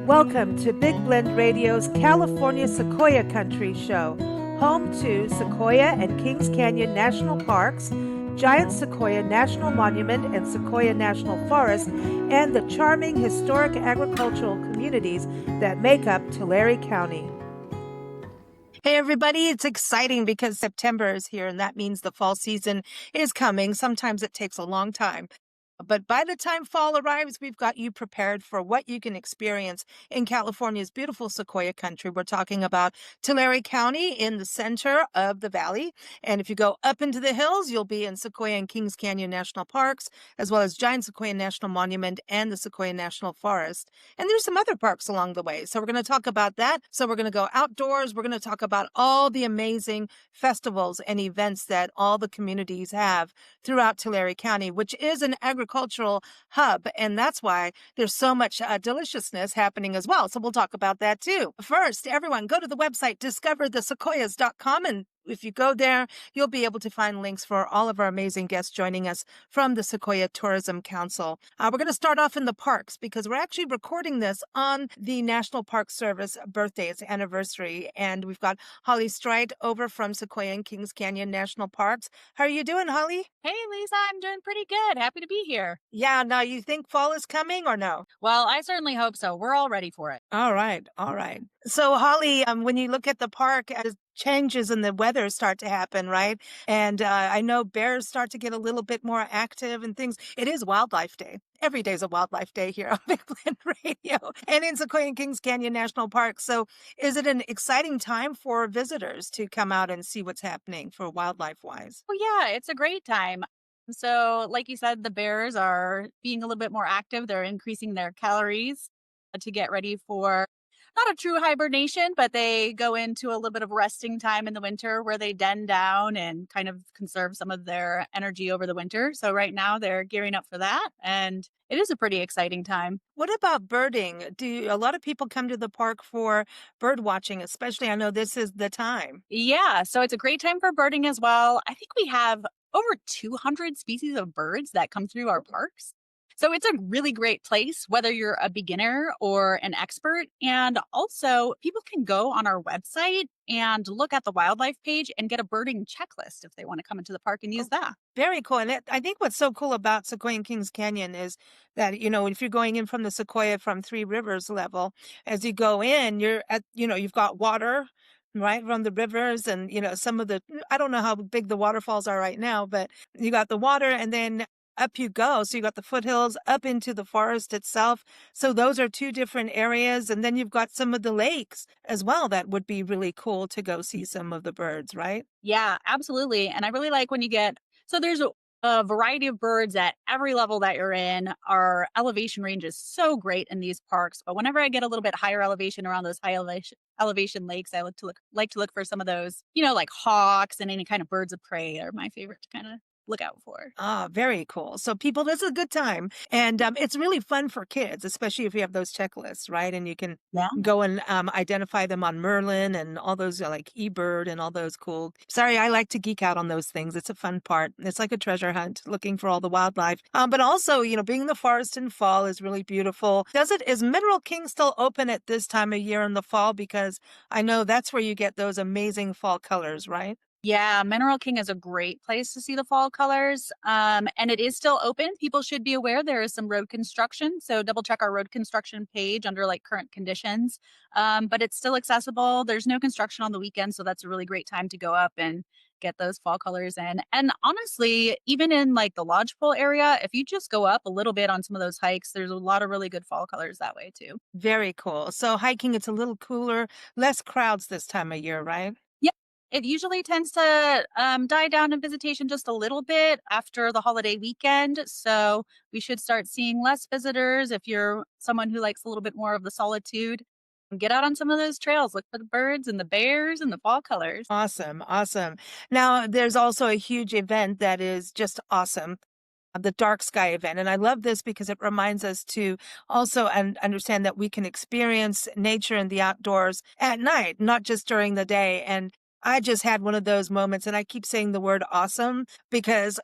Welcome to Big Blend Radio's California Sequoia Country show, home to Sequoia and Kings Canyon National Parks, Giant Sequoia National Monument and Sequoia National Forest, and the charming historic agricultural communities that make up Tulare County. Hey everybody, it's exciting because September is here and that means the fall season is coming. Sometimes it takes a long time. But by the time fall arrives, we've got you prepared for what you can experience in California's beautiful Sequoia Country. We're talking about Tulare County in the center of the valley. And if you go up into the hills, you'll be in Sequoia and Kings Canyon National Parks, as well as Giant Sequoia National Monument and the Sequoia National Forest. And there's some other parks along the way. So we're going to talk about that. So we're going to go outdoors. We're going to talk about all the amazing festivals and events that all the communities have throughout Tulare County, which is an agricultural hub. And that's why there's so much deliciousness happening as well. So we'll talk about that too. First, everyone, go to the website, discoverthesequoias.com. And if you go there, you'll be able to find links for all of our amazing guests joining us from the Sequoia Tourism Council. We're going to start off in the parks because we're actually recording this on the National Park Service birthday. It's anniversary. And we've got Holly Strite over from Sequoia and Kings Canyon National Parks. How are you doing, Holly? Hey, Lisa, I'm doing pretty good. Happy to be here. Yeah, now you think fall is coming or no? Well, I certainly hope so. We're all ready for it. All right. So, Holly, when you look at the park, as changes in the weather start to happen, right? And I know bears start to get a little bit more active and things. It is Wildlife Day. Every day is a Wildlife Day here on Big Blend Radio and in Sequoia and Kings Canyon National Park. So is it an exciting time for visitors to come out and see what's happening for wildlife-wise? Well, yeah, it's a great time. So, like you said, the bears are being a little bit more active. They're increasing their calories to get ready for not a true hibernation, but they go into a little bit of resting time in the winter where they den down and kind of conserve some of their energy over the winter. So right now they're gearing up for that. And it is a pretty exciting time. What about birding? Do a lot of people come to the park for bird watching, especially? I know this is the time. Yeah, so it's a great time for birding as well. I think we have over 200 species of birds that come through our parks. So it's a really great place, whether you're a beginner or an expert. And also, people can go on our website and look at the wildlife page and get a birding checklist if they want to come into the park and use that. Very cool. And I think what's so cool about Sequoia and Kings Canyon is that, if you're going in from the Sequoia from Three Rivers level, as you go in, you're at, you've got water, right, from the rivers and, some of I don't know how big the waterfalls are right now, but you got the water and then up you go. So you got the foothills up into the forest itself. So those are two different areas. And then you've got some of the lakes as well. That would be really cool to go see some of the birds, right? Yeah, absolutely. And I really like when you so there's a variety of birds at every level that you're in. Our elevation range is so great in these parks. But whenever I get a little bit higher elevation around those high elevation lakes, I like to look for some of those, like hawks and any kind of birds of prey are my favorite to kind of look out for. Ah, very cool. So people, this is a good time. And it's really fun for kids, especially if you have those checklists, right? And you can go and identify them on Merlin and all those like eBird and all those cool. Sorry, I like to geek out on those things. It's a fun part. It's like a treasure hunt looking for all the wildlife. But also, being in the forest in fall is really beautiful. Is Mineral King still open at this time of year in the fall? Because I know that's where you get those amazing fall colors, right? Yeah, Mineral King is a great place to see the fall colors. And it is still open. People should be aware there is some road construction. So double check our road construction page under like current conditions. But it's still accessible. There's no construction on the weekend. So that's a really great time to go up and get those fall colors in. And honestly, even in like the lodgepole area, if you just go up a little bit on some of those hikes, there's a lot of really good fall colors that way too. Very cool. So hiking, it's a little cooler, less crowds this time of year, right? It usually tends to die down in visitation just a little bit after the holiday weekend. So we should start seeing less visitors. If you're someone who likes a little bit more of the solitude, get out on some of those trails. Look for the birds and the bears and the fall colors. Awesome. Now, there's also a huge event that is just awesome. The Dark Sky event. And I love this because it reminds us to also understand that we can experience nature and the outdoors at night, not just during the day. And I just had one of those moments, and I keep saying the word awesome because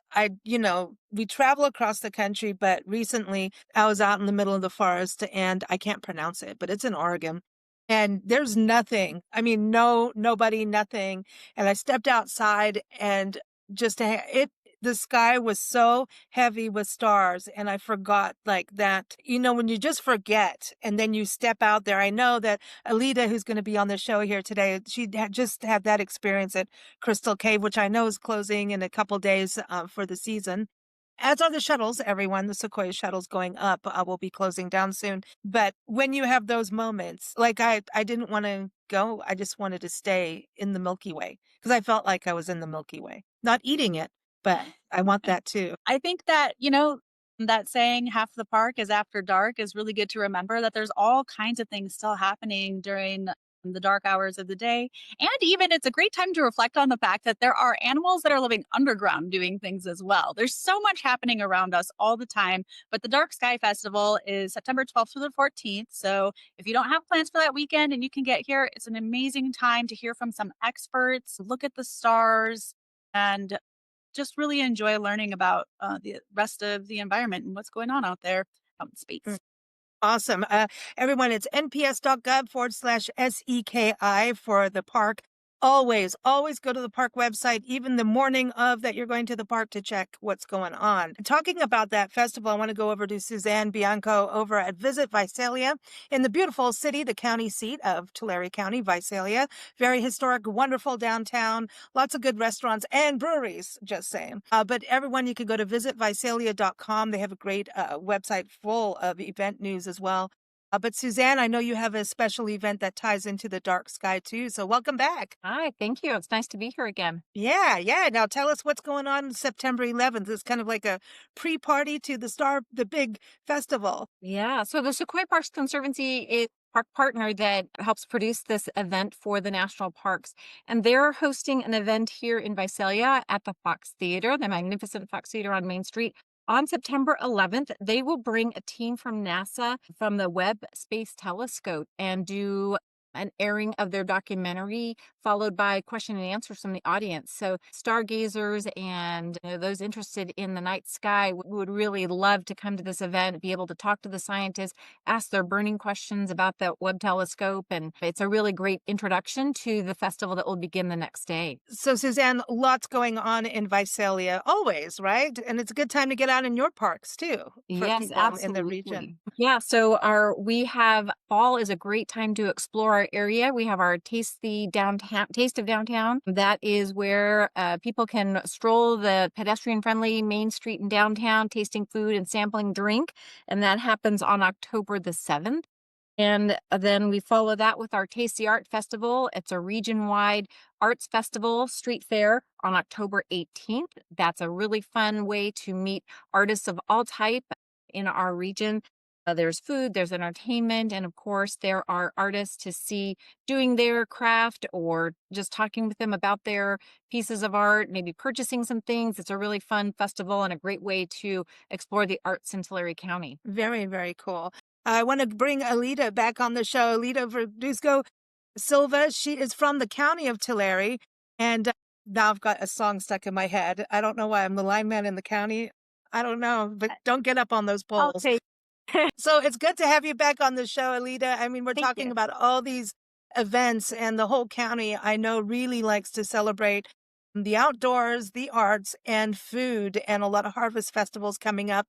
we travel across the country, but recently I was out in the middle of the forest and I can't pronounce it, but it's in Oregon. And there's nothing. I mean, no, nobody, nothing. And I stepped outside and the sky was so heavy with stars and I forgot like that, when you just forget and then you step out there. I know that Alita, who's going to be on the show here today, she had just had that experience at Crystal Cave, which I know is closing in a couple days for the season. As are the shuttles, everyone. The Sequoia shuttles going up will be closing down soon. But when you have those moments, like I didn't want to go. I just wanted to stay in the Milky Way because I felt like I was in the Milky Way, not eating it, but I want that too. I think that, that saying half the park is after dark is really good to remember that there's all kinds of things still happening during the dark hours of the day. And even it's a great time to reflect on the fact that there are animals that are living underground doing things as well. There's so much happening around us all the time. But the Dark Sky Festival is September 12th through the 14th. So if you don't have plans for that weekend and you can get here, it's an amazing time to hear from some experts, look at the stars, and just really enjoy learning about the rest of the environment and what's going on out there out in space. Awesome. Everyone, it's nps.gov/SEKI for the park. Always go to the park website, even the morning of that you're going to the park to check what's going on. Talking about that festival, I want to go over to Suzanne Bianco over at Visit Visalia in the beautiful city, the county seat of Tulare County, Visalia. Very historic, wonderful downtown, lots of good restaurants and breweries, just saying. But everyone, you can go to visitvisalia.com. They have a great website full of event news as well. But Suzanne, I know you have a special event that ties into the dark sky too. So welcome back. Hi, thank you. It's nice to be here again. Yeah. Now tell us what's going on September 11th. It's kind of like a pre-party to the big festival. Yeah, so the Sequoia Parks Conservancy is a park partner that helps produce this event for the national parks. And they're hosting an event here in Visalia at the Fox Theater, the magnificent Fox Theater on Main Street. On September 11th, they will bring a team from NASA from the Webb Space Telescope and do an airing of their documentary, followed by question and answers from the audience. So stargazers and those interested in the night sky would really love to come to this event, be able to talk to the scientists, ask their burning questions about the Webb telescope. And it's a really great introduction to the festival that will begin the next day. So Suzanne, lots going on in Visalia always, right? And it's a good time to get out in your parks too for Yes, people in the region. absolutely. Yeah, so we have fall is a great time to explore our area. We have our Taste of Downtown. That is where people can stroll the pedestrian-friendly Main Street in downtown, tasting food and sampling drink, and that happens on October the 7th. And then we follow that with our Taste the Art Festival. It's a region-wide arts festival street fair on October 18th. That's a really fun way to meet artists of all type in our region. There's food, there's entertainment, and of course, there are artists to see doing their craft or just talking with them about their pieces of art, maybe purchasing some things. It's a really fun festival and a great way to explore the arts in Tulare County. Very, very cool. I want to bring Alita back on the show. Alita Verduzco Silva. She is from the county of Tulare. And now I've got a song stuck in my head. I don't know why I'm the lineman in the county. I don't know, but don't get up on those poles. Okay. So it's good to have you back on the show, Alita. I mean, we're Thank talking you. about all these events, and the whole county, I know, really likes to celebrate the outdoors, the arts, and food, and a lot of harvest festivals coming up.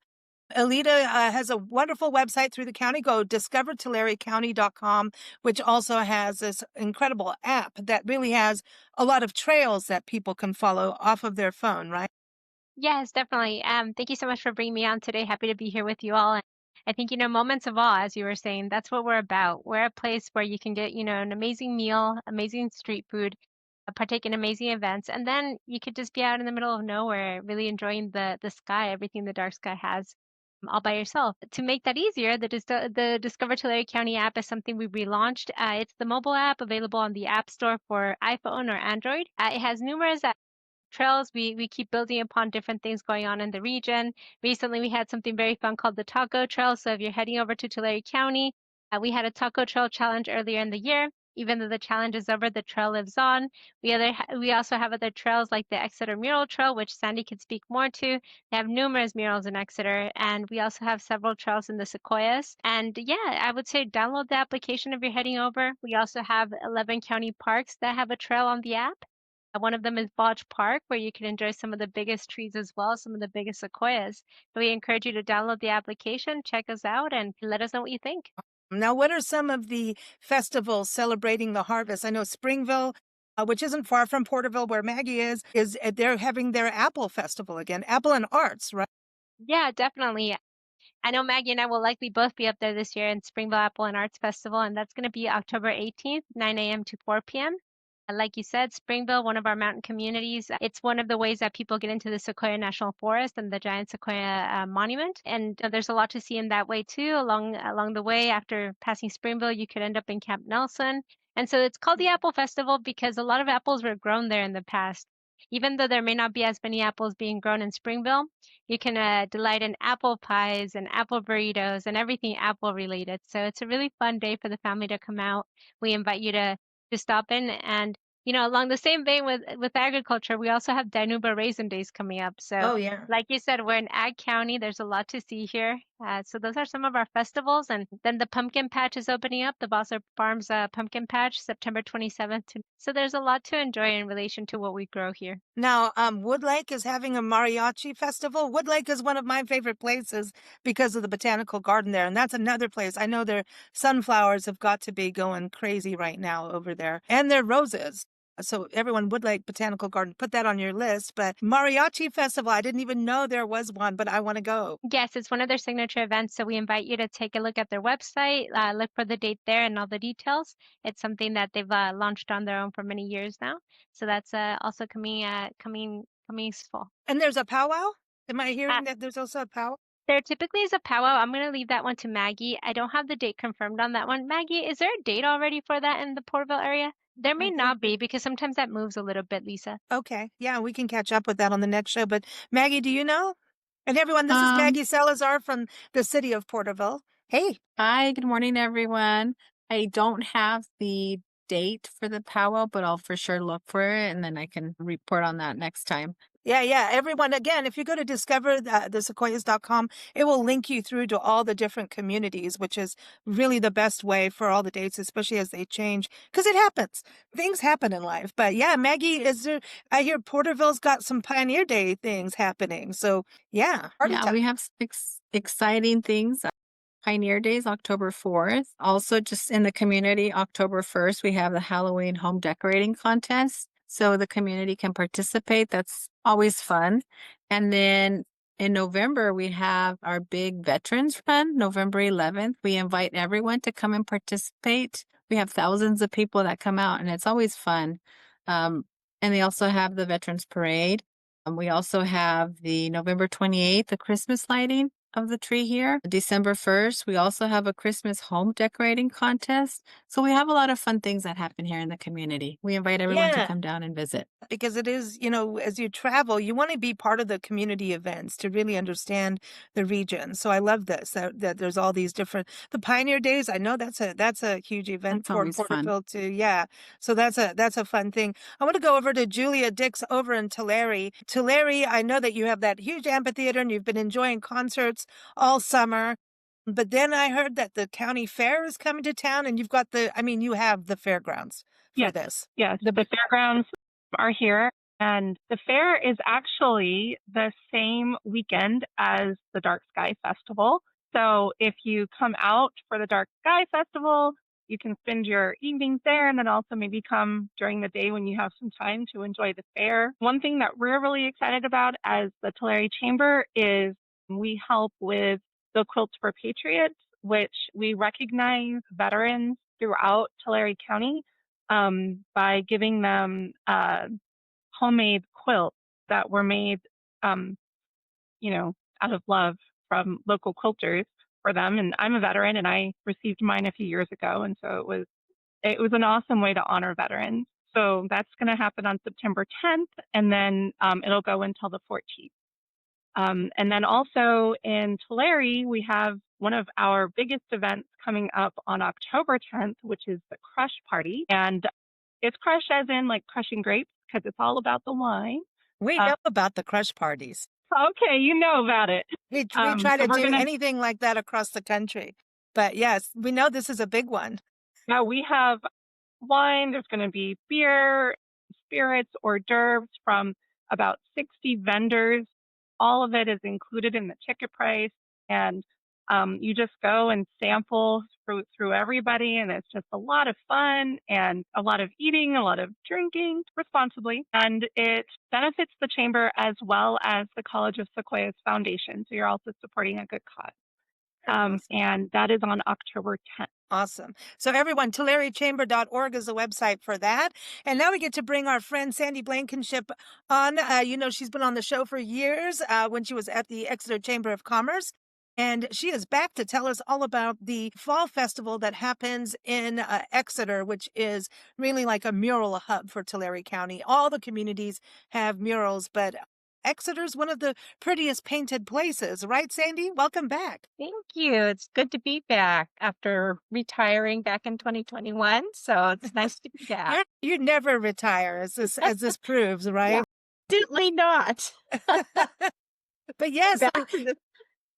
Alita has a wonderful website through the county. Go discovertularecounty.com, which also has this incredible app that really has a lot of trails that people can follow off of their phone, right? Yes, definitely. Thank you so much for bringing me on today. Happy to be here with you all. And I think, moments of awe, as you were saying, that's what we're about. We're a place where you can get, an amazing meal, amazing street food, partake in amazing events, and then you could just be out in the middle of nowhere, really enjoying the sky, everything the dark sky has, all by yourself. To make that easier, the Discover Tulare County app is something we relaunched. It's the mobile app available on the App Store for iPhone or Android. It has numerous trails. We keep building upon different things going on in the region. Recently, we had something very fun called the Taco Trail. So if you're heading over to Tulare County, we had a taco trail challenge earlier in the year. Even though the challenge is over, the trail lives on. We also have other trails like the Exeter Mural Trail, which Sandy can speak more to. They have numerous murals in Exeter, and we also have several trails in the Sequoias. And yeah, I would say download the application if you're heading over. We also have 11 county parks that have a trail on the app. One of them is Bodge Park, where you can enjoy some of the biggest trees as well, some of the biggest sequoias. So we encourage you to download the application, check us out, and let us know what you think. Now, what are some of the festivals celebrating the harvest? I know Springville, which isn't far from Porterville, where Maggie is they're having their Apple Festival again, Apple and Arts, right? Yeah, definitely. I know Maggie and I will likely both be up there this year in Springville Apple and Arts Festival, and that's going to be October 18th, 9 a.m. to 4 p.m. And like you said, Springville, one of our mountain communities, it's one of the ways that people get into the Sequoia National Forest and the Giant Sequoia Monument. And there's a lot to see in that way too. Along the way, after passing Springville, you could end up in Camp Nelson. And so it's called the Apple Festival because a lot of apples were grown there in the past. Even though there may not be as many apples being grown in Springville, you can delight in apple pies and apple burritos and everything apple related. So it's a really fun day for the family to come out. We invite you to stop in. And along the same vein with agriculture, we also have Dinuba Raisin Days coming up. So Oh, yeah. like you said, we're in Ag County. There's a lot to see here. So those are some of our festivals. And then the pumpkin patch is opening up, the Bossler Farms pumpkin patch, September 27th. So there's a lot to enjoy in relation to what we grow here. Now, Woodlake is having a mariachi festival. Woodlake is one of my favorite places because of the botanical garden there. And that's another place. I know their sunflowers have got to be going crazy right now over there. And their roses. So everyone, Woodlake Botanical Garden, put that on your list. But Mariachi Festival, I didn't even know there was one, but I want to go. Yes, it's one of their signature events. So we invite you to take a look at their website, look for the date there and all the details. It's something that they've launched on their own for many years now. So that's also coming fall. And there's a powwow? Am I hearing that there's also a powwow? There typically is a powwow. I'm going to leave that one to Maggie. I don't have the date confirmed on that one. Maggie, is there a date already for that in the Porterville area? There may not be because sometimes that moves a little bit, Lisa. Okay. Yeah, we can catch up with that on the next show. But Maggie, do you know? And everyone, this is Maggie Salazar from the city of Porterville. Hey. Hi, good morning, everyone. I don't have the date for the powwow, but I'll for sure look for it and then I can report on that next time. Yeah. Everyone, again, if you go to discover the sequoias.com, it will link you through to all the different communities, which is really the best way for all the dates, especially as they change, because it happens. Things happen in life. But yeah, Maggie, I hear Porterville's got some Pioneer Day things happening. So yeah. We have exciting things. Pioneer Days, October 4th. Also, just in the community, October 1st, we have the Halloween home decorating contest. So the community can participate. That's always fun. And then in November, we have our big Veterans Run, November 11th. We invite everyone to come and participate. We have thousands of people that come out, and it's always fun. And they also have the Veterans Parade. We also have the November 28th, the Christmas lighting of the tree here. December 1st, we also have a Christmas home decorating contest. So we have a lot of fun things that happen here in the community. We invite everyone to come down and visit. Because it is, as you travel, you want to be part of the community events to really understand the region. So I love this, that there's all these different, the Pioneer Days. I know that's a huge event for Porterville too. Yeah. So that's a fun thing. I want to go over to Julia Dix over in Tulare. Tulare, I know that you have that huge amphitheater and you've been enjoying concerts all summer. But then I heard that the county fair is coming to town and you've got you have the fairgrounds for this. Yes, the fairgrounds are here. And the fair is actually the same weekend as the Dark Sky Festival. So if you come out for the Dark Sky Festival, you can spend your evenings there and then also maybe come during the day when you have some time to enjoy the fair. One thing that we're really excited about as the Tulare Chamber is we help with the Quilts for Patriots, which we recognize veterans throughout Tulare County by giving them homemade quilts that were made, out of love from local quilters for them. And I'm a veteran and I received mine a few years ago. And so it was an awesome way to honor veterans. So that's going to happen on September 10th and then it'll go until the 14th. And then also in Tulare, we have one of our biggest events coming up on October 10th, which is the Crush Party. And it's crush as in like crushing grapes because it's all about the wine. We Uh, know about the crush parties. Okay, you know about it. We try So to we're do gonna anything like that across the country. But yes, we know this is a big one. now we have wine. There's going to be beer, spirits, hors d'oeuvres from about 60 vendors. All of it is included in the ticket price, and you just go and sample through everybody, and it's just a lot of fun and a lot of eating, a lot of drinking responsibly, and it benefits the chamber as well as the College of Sequoia's Foundation. So you're also supporting a good cause. Awesome. And that is on October 10th. Awesome. So everyone, TulareChamber.org is the website for that. And now we get to bring our friend Sandy Blankenship on. She's been on the show for years when she was at the Exeter Chamber of Commerce. And she is back to tell us all about the Fall Festival that happens in Exeter, which is really like a mural hub for Tulare County. All the communities have murals, but Exeter's one of the prettiest painted places, right, Sandy? Welcome back. Thank you. It's good to be back after retiring back in 2021. So it's nice to be back. You never retire, as this proves, right? Definitely not. But yes,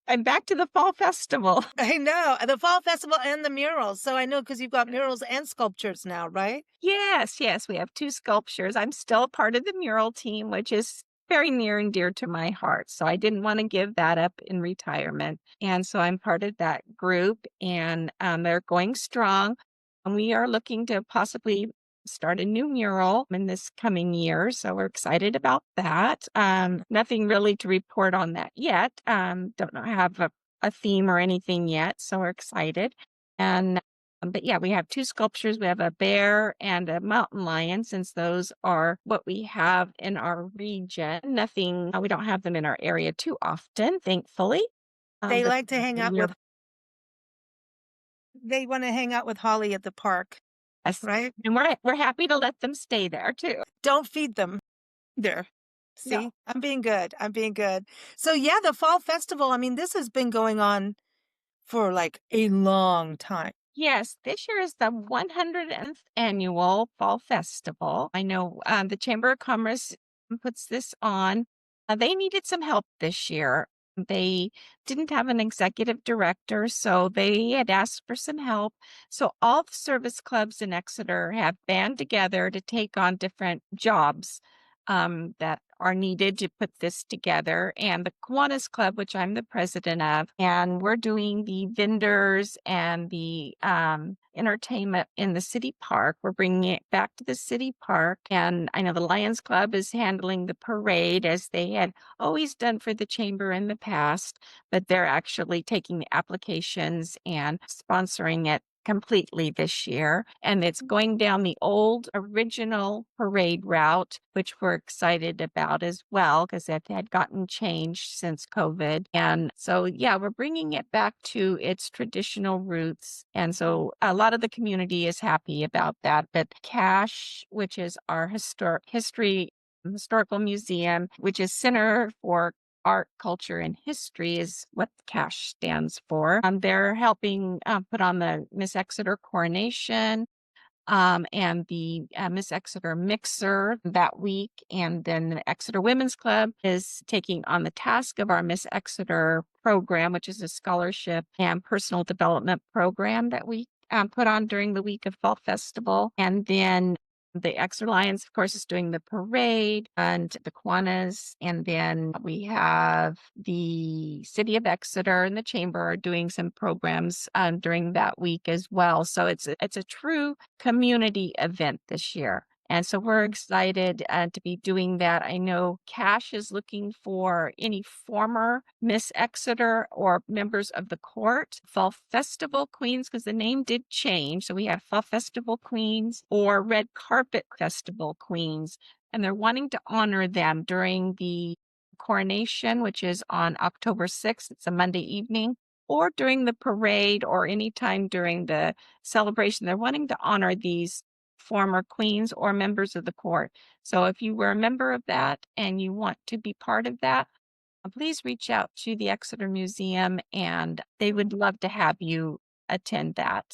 I'm back to the Fall Festival. I know the Fall Festival and the murals. So I know because you've got murals and sculptures now, right? Yes, we have 2 sculptures. I'm still part of the mural team, which is very near and dear to my heart. So I didn't want to give that up in retirement. And so I'm part of that group, and they're going strong. And we are looking to possibly start a new mural in this coming year. So we're excited about that. Nothing really to report on that yet. Don't know, have a theme or anything yet. So we're excited. And but yeah, we have 2 sculptures. We have a bear and a mountain lion, since those are what we have in our region. We don't have them in our area too often, thankfully. They But like to hang out we're- with. They want to hang out with Holly at the park, Yes, right? and we're happy to let them stay there too. Don't feed them. There. See, No. I'm being good. I'm being good. So yeah, the Fall Festival. I mean, this has been going on for like a long time. Yes, this year is the 100th annual Fall Festival. I know the Chamber of Commerce puts this on. They needed some help this year. They didn't have an executive director, so they had asked for some help. So all the service clubs in Exeter have band together to take on different jobs that are needed to put this together. And the Kiwanis Club, which I'm the president of, and we're doing the vendors and the entertainment in the city park. We're bringing it back to the city park. And I know the Lions Club is handling the parade, as they had always done for the chamber in the past, but they're actually taking the applications and sponsoring it completely this year. And it's going down the old original parade route, which we're excited about as well, because it had gotten changed since COVID. And so, yeah, we're bringing it back to its traditional roots. And so a lot of the community is happy about that. But CASH, which is our historical museum, which is Center for Art, Culture, and History, is what CASH stands for. They're helping put on the Miss Exeter coronation and the Miss Exeter mixer that week. And then the Exeter Women's Club is taking on the task of our Miss Exeter program, which is a scholarship and personal development program that we put on during the week of Fall Festival. And then the Exeter Lions, of course, is doing the parade, and the Kiwanis. And then we have the City of Exeter and the Chamber are doing some programs during that week as well. So it's a true community event this year. And so we're excited to be doing that. I know CASH is looking for any former Miss Exeter or members of the court, Fall Festival Queens, because the name did change. So we have Fall Festival Queens or Red Carpet Festival Queens, and they're wanting to honor them during the coronation, which is on October 6th. It's a Monday evening. Or during the parade or anytime during the celebration. They're wanting to honor these former queens or members of the court. So if you were a member of that and you want to be part of that, please reach out to the Exeter Museum, and they would love to have you attend that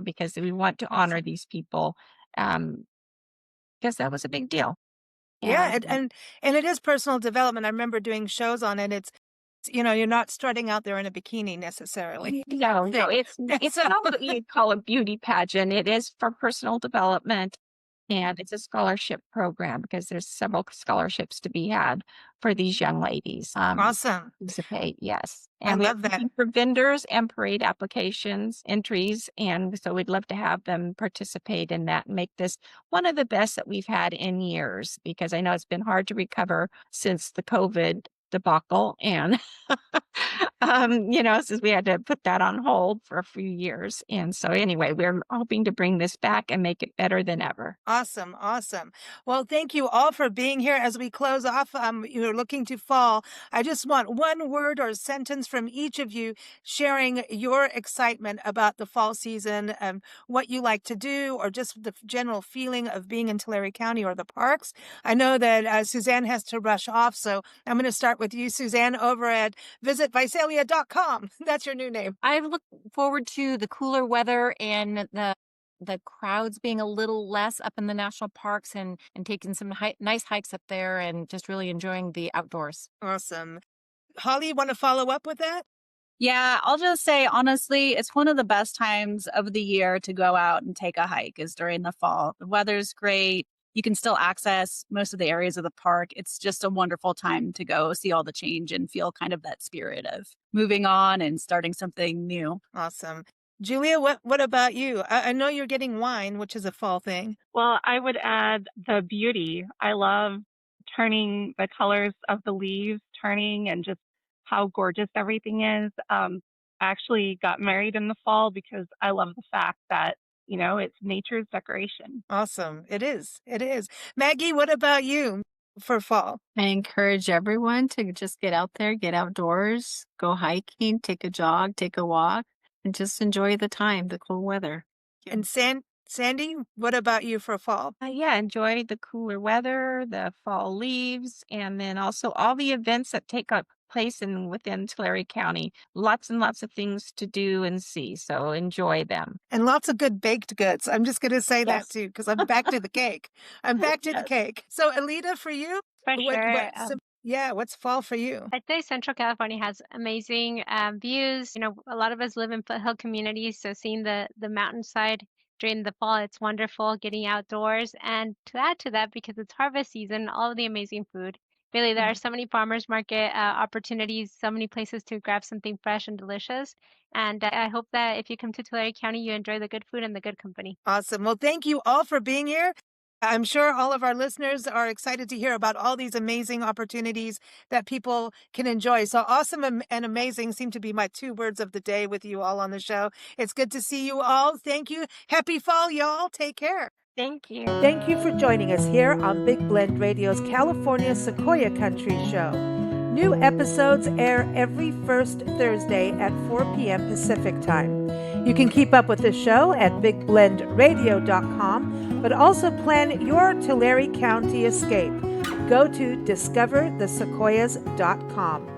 because we want to honor these people because that was a big deal. Yeah, And and it is personal development. I remember doing shows on it. It's you're not strutting out there in a bikini necessarily. no, it's not what you call a beauty pageant. It is for personal development, and it's a scholarship program because there's several scholarships to be had for these young ladies. Awesome. Participate, yes. I And we're love that. looking for vendors and parade applications, entries, and so we'd love to have them participate in that and make this one of the best that we've had in years, because I know it's been hard to recover since the COVID debacle, and since we had to put that on hold for a few years. And so anyway, we're hoping to bring this back and make it better than ever. Awesome. Awesome. Well, thank you all for being here. As we close off, you're looking to fall. I just want one word or sentence from each of you sharing your excitement about the fall season, what you like to do, or just the general feeling of being in Tulare County or the parks. I know that Suzanne has to rush off, so I'm going to start with you, Suzanne, over at visitvisalia.com. That's your new name. I look forward to the cooler weather and the crowds being a little less up in the national parks, and taking some nice hikes up there and just really enjoying the outdoors. Awesome. Holly, you want to follow up with that? Yeah, I'll just say, honestly, it's one of the best times of the year to go out and take a hike is during the fall. The weather's great. You can still access most of the areas of the park. It's just a wonderful time to go see all the change and feel kind of that spirit of moving on and starting something new. Awesome. Julia, what about you? I know you're getting wine, which is a fall thing. Well, I would add the beauty. I love turning the colors of the leaves, turning and just how gorgeous everything is. I actually got married in the fall because I love the fact that, it's nature's decoration. Awesome. It is. It is. Maggie, what about you for fall? I encourage everyone to just get out there, get outdoors, go hiking, take a jog, take a walk, and just enjoy the time, the cool weather. And Sandy, what about you for fall? Enjoy the cooler weather, the fall leaves, and then also all the events that take place within Tulare County. Lots and lots of things to do and see, so enjoy them. And lots of good baked goods. I'm just going to say that Yes. too, because I'm back to the cake. I'm back to the Yes. cake. So, Alita, for you, For sure. what's fall for you? I'd say Central California has amazing views. A lot of us live in foothill communities, so seeing the mountainside during the fall, it's wonderful getting outdoors. And to add to that, because it's harvest season, all of the amazing food. Really, there are so many farmers market opportunities, so many places to grab something fresh and delicious. And I hope that if you come to Tulare County, you enjoy the good food and the good company. Awesome. Well, thank you all for being here. I'm sure all of our listeners are excited to hear about all these amazing opportunities that people can enjoy. So awesome and amazing seem to be my two words of the day with you all on the show. It's good to see you all. Thank you. Happy fall, y'all. Take care. Thank you. Thank you for joining us here on Big Blend Radio's California Sequoia Country show. New episodes air every first Thursday at 4 p.m. Pacific time. You can keep up with the show at bigblendradio.com, but also plan your Tulare County escape. Go to discoverthesequoias.com.